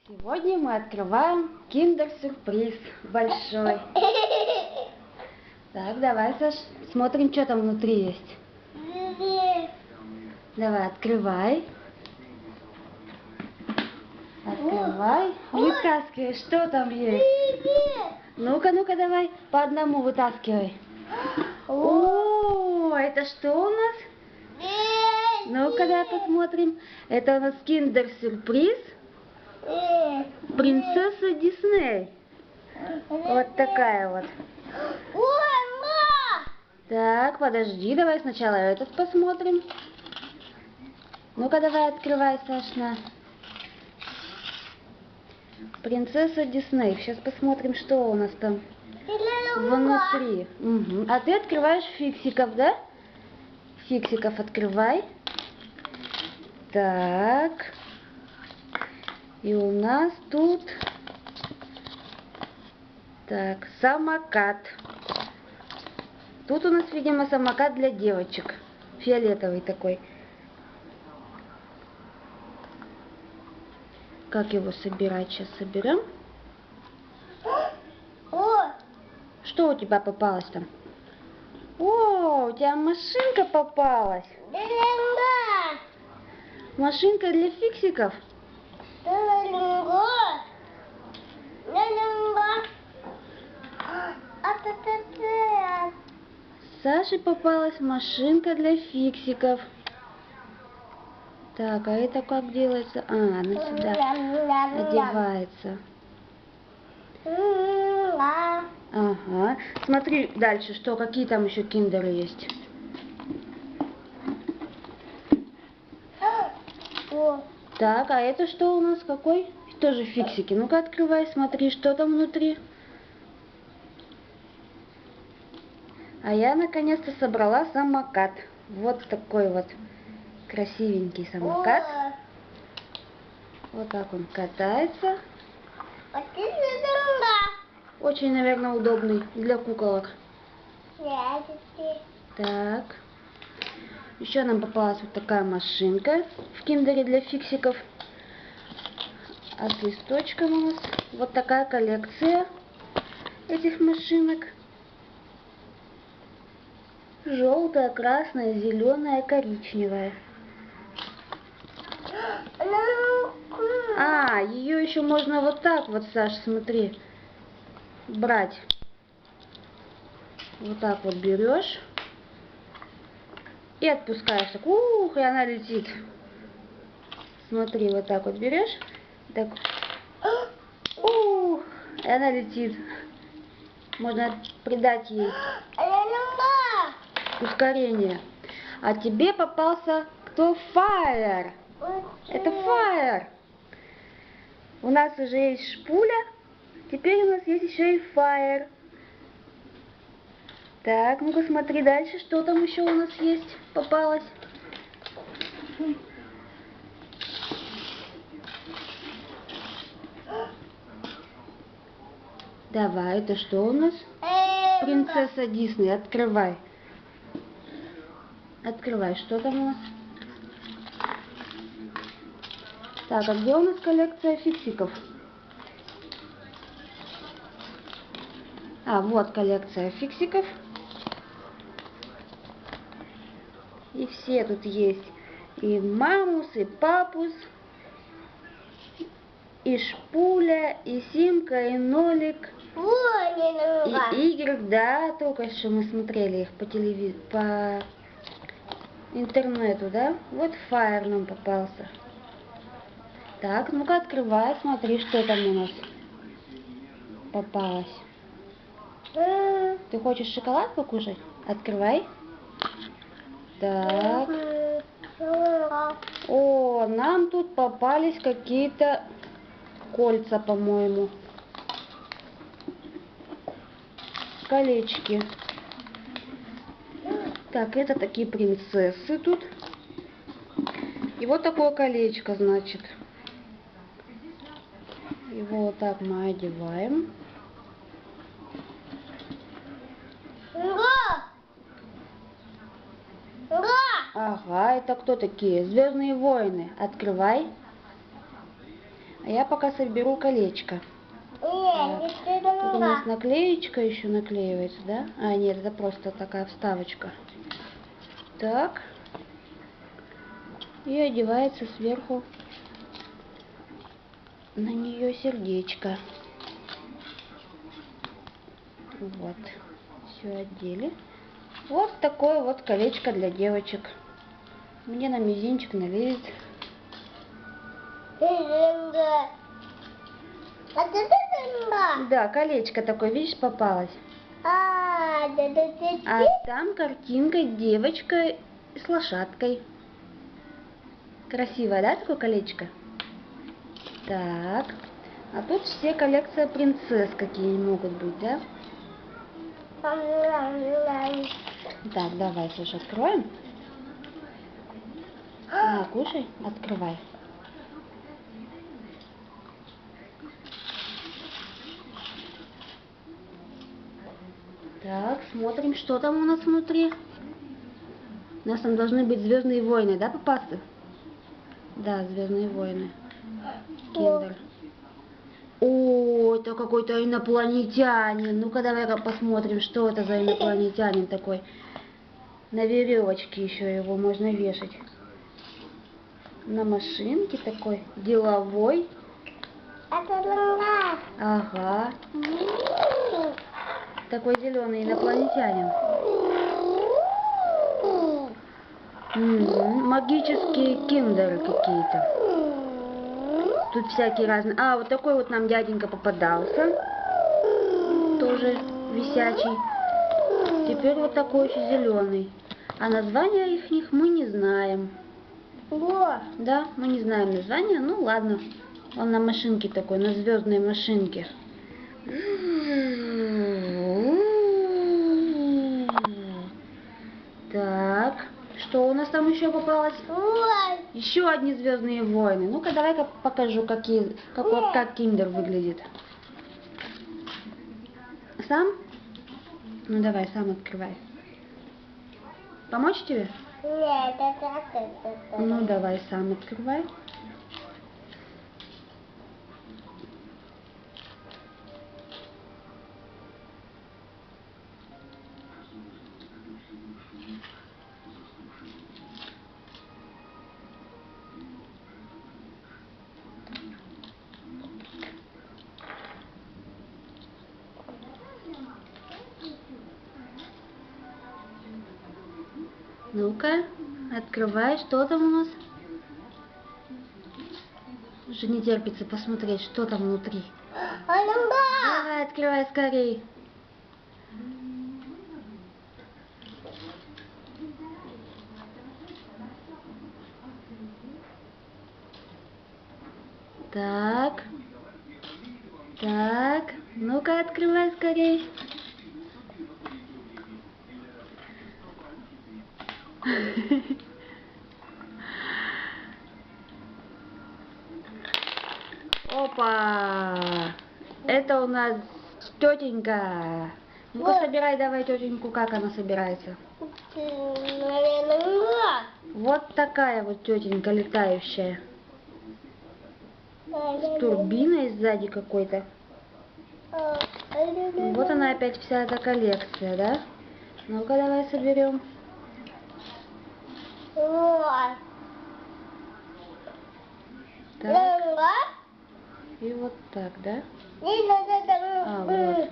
Сегодня мы открываем киндер-сюрприз большой. Так, давай, Саш, смотрим, что там внутри есть. Давай, открывай. Открывай. Вытаскивай, что там есть. Ну-ка, ну-ка, давай, по одному вытаскивай. О, это что у нас? Ну-ка, давай посмотрим. Это у нас киндер-сюрприз. Принцесса Дисней. Вот такая вот. Так, подожди, давай сначала этот посмотрим. Ну-ка, давай открывай, Сашна. Принцесса Дисней. Сейчас посмотрим, что у нас там внутри. Угу. А ты открываешь фиксиков, да? Фиксиков открывай. Так. И у нас тут... Так, самокат. Тут у нас, видимо, самокат для девочек. Фиолетовый такой. Как его собирать? Сейчас соберем. Что у тебя попалось там? О, у тебя машинка попалась. Машинка для фиксиков. Саше попалась машинка для фиксиков. Так, а это как делается? А, она сюда одевается. Ага. Смотри дальше, что, какие там еще киндеры есть. Так, а это что у нас? Какой? Тоже фиксики. Ну-ка открывай, смотри, что там внутри. А я наконец-то собрала самокат. Вот такой вот красивенький самокат. Вот так он катается. Очень, наверное, удобный для куколок. Так. Еще нам попалась вот такая машинка в киндере для фиксиков. А с листочком у нас вот такая коллекция этих машинок. Желтая, красная, зеленая, коричневая. А, ее еще можно вот так вот, Саш, смотри, брать. Вот так вот берешь и отпускаешь. Так, ух, и она летит. Смотри, вот так вот берешь. Так, ух, и она летит. Можно придать ей ускорение. А тебе попался кто? Fire. Это Fire. У нас уже есть шпуля. Теперь у нас есть еще и Fire. Так, ну-ка смотри дальше, что там еще у нас есть. Попалось. Давай, это что у нас? Принцесса Дисней, открывай. Открывай, что там у нас? Так, а где у нас коллекция фиксиков? А, вот коллекция фиксиков. И все тут есть. И Мамус, и Папус, и Шпуля, и Симка, и Нолик. И Игорь, да, только что мы смотрели их по телевизору, по интернету, да? Вот Fire нам попался. Так, ну-ка открывай, смотри, что там у нас попалось. Ты хочешь шоколад покушать? Открывай. Так. О, нам тут попались какие-то кольца, по-моему. Колечки. Так, это такие принцессы тут. И вот такое колечко, значит. Его вот так мы одеваем. Ага, это кто такие? Звездные войны. Открывай. А я пока соберу колечко. Нет, Тут у нас наклеечка еще наклеивается, да? А, нет, это просто такая вставочка. Так. И одевается сверху на нее сердечко. Вот. Все одели. Вот такое вот колечко для девочек. Мне на мизинчик налезет. Да, колечко такое, видишь, попалось. А там картинка девочка с лошадкой. Красивое, да, такое колечко? Так. А тут все коллекция принцесс какие могут быть, да? Так, давай, слушай, откроем. На, кушай, открывай. Так, смотрим, что там у нас внутри. У нас там должны быть Звездные войны, да, попасться? Да, Звездные войны. Киндер. О, это какой-то инопланетянин. Ну-ка, давай-ка посмотрим, что это за инопланетянин такой. На веревочке еще его можно вешать. На машинке такой, деловой. Ага. Такой зеленый инопланетянин. Магические киндеры какие-то. Тут всякие разные. А, вот такой вот нам дяденька попадался. Тоже висячий. Теперь вот такой еще зеленый. А названия их мы не знаем. Да, мы не знаем названия. Ну ладно. Он на машинке такой, на звездной машинке. Так, что у нас там еще попалось? Еще одни Звездные войны. Ну-ка, давай-ка покажу, как киндер выглядит. Сам? Ну давай, сам открывай. Помочь тебе? Нет, это. Ну давай, сам открывай. Ну-ка, открывай, что там у нас? Уже не терпится посмотреть, что там внутри. Давай, открывай скорей. Так. Так. Ну-ка, открывай скорей. Опа! Это у нас тетенька. Ну-ка, собирай давай тетеньку, как она собирается. Вот такая вот тетенька летающая. С турбиной сзади какой-то. Вот она опять вся эта коллекция, да? Ну-ка, давай соберем. Так. И вот так, да? А, вот.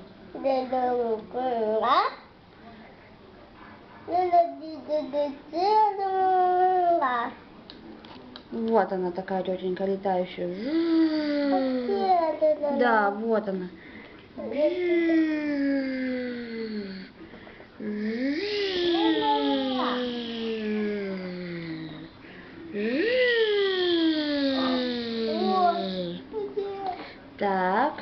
Вот она такая тетенька летающая. Да, вот она. Так.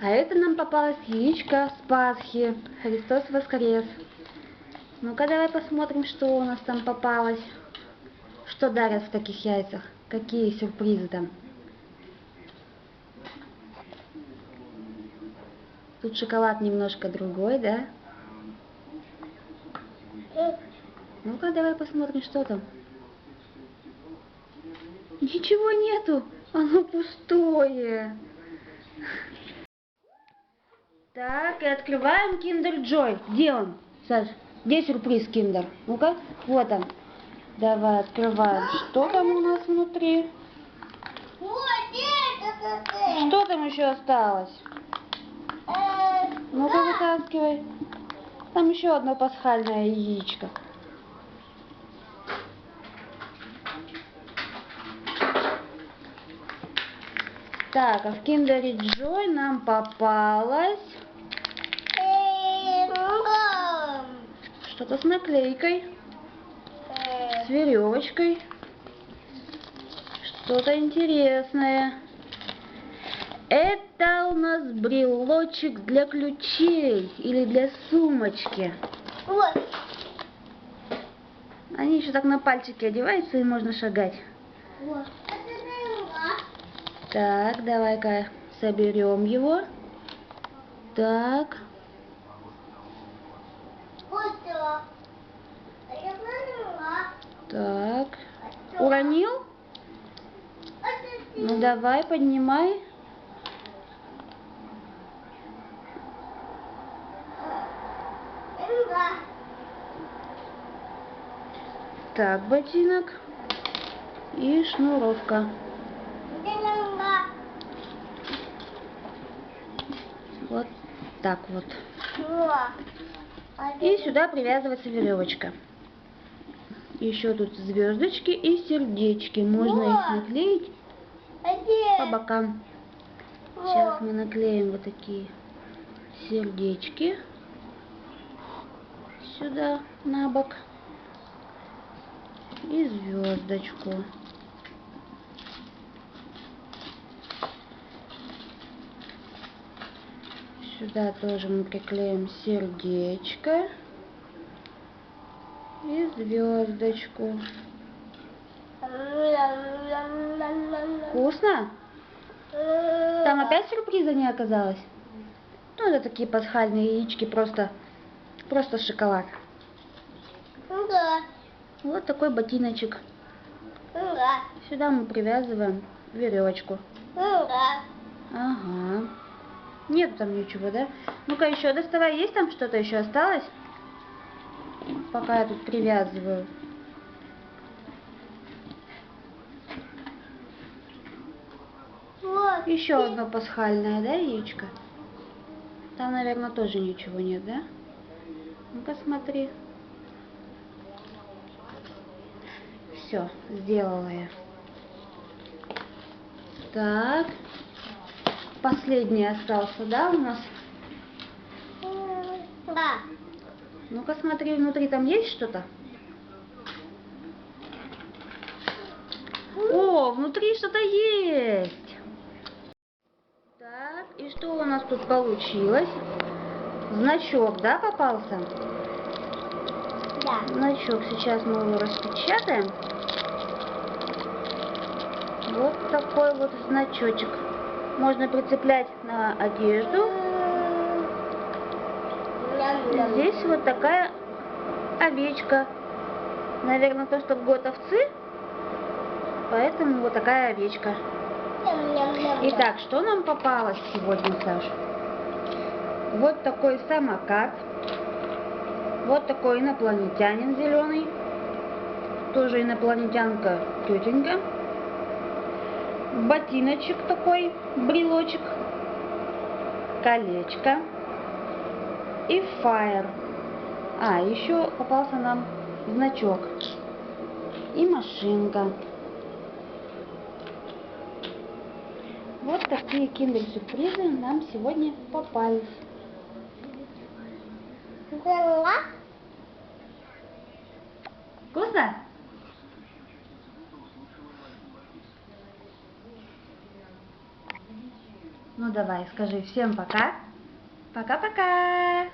А это нам попалось яичко с Пасхи. Христос воскрес. Ну-ка, давай посмотрим, что у нас там попалось. Что дарят в таких яйцах? Какие сюрпризы там? Тут шоколад немножко другой, да? Ну-ка, давай посмотрим, что там. Ничего Ничего нету, оно пустое. Так, и открываем Kinder Joy. Где он, Саш? Где сюрприз Kinder? Ну-ка, вот он. Давай открываем. Что там у нас внутри? Что там еще осталось? Ну-ка, вытаскивай. Там еще одно пасхальное яичко. Так, а в Киндере Джой нам попалось что-то с наклейкой, с веревочкой, что-то интересное. Это у нас брелочек для ключей или для сумочки. Вот. Они еще так на пальчики одеваются и можно шагать. Вот. Так, давай-ка соберем его. Так. Так. Уронил? Ну давай, поднимай. Так, ботинок. И шнуровка. Вот так вот. И сюда привязывается веревочка. Еще тут звездочки и сердечки. Можно их наклеить по бокам. Сейчас мы наклеим вот такие сердечки сюда на бок. И звездочку. Сюда тоже мы приклеим сердечко и звездочку. Вкусно? Там опять сюрприза не оказалось? Ну, это такие пасхальные яички, просто шоколад. Да. Вот такой ботиночек. Да. Сюда мы привязываем веревочку. Да. Ага. Нет там ничего, да? Ну-ка еще доставай. Есть там что-то еще осталось? Пока я тут привязываю. Вот. Еще одно пасхальное, да, яичко? Там, наверное, тоже ничего нет, да? Ну-ка смотри. Все, сделала я. Так. Последний остался, да, у нас? Да. Ну-ка смотри, внутри там есть что-то? О, внутри что-то есть. Так, и что у нас тут получилось? Значок, да, попался? Да. Значок, сейчас мы его распечатаем. Вот такой вот значочек. Можно прицеплять на одежду. Здесь вот такая овечка. Наверное, то, что в год овцы. Поэтому вот такая овечка. Итак, что нам попалось сегодня, Саша? Вот такой самокат. Вот такой инопланетянин зеленый. Тоже инопланетянка тетенька. Ботиночек такой, брелочек. Колечко. И фаер. А, еще попался нам значок. И машинка. Вот такие киндер-сюрпризы нам сегодня попались. Вкусно? Ну давай, скажи всем пока. Пока-пока.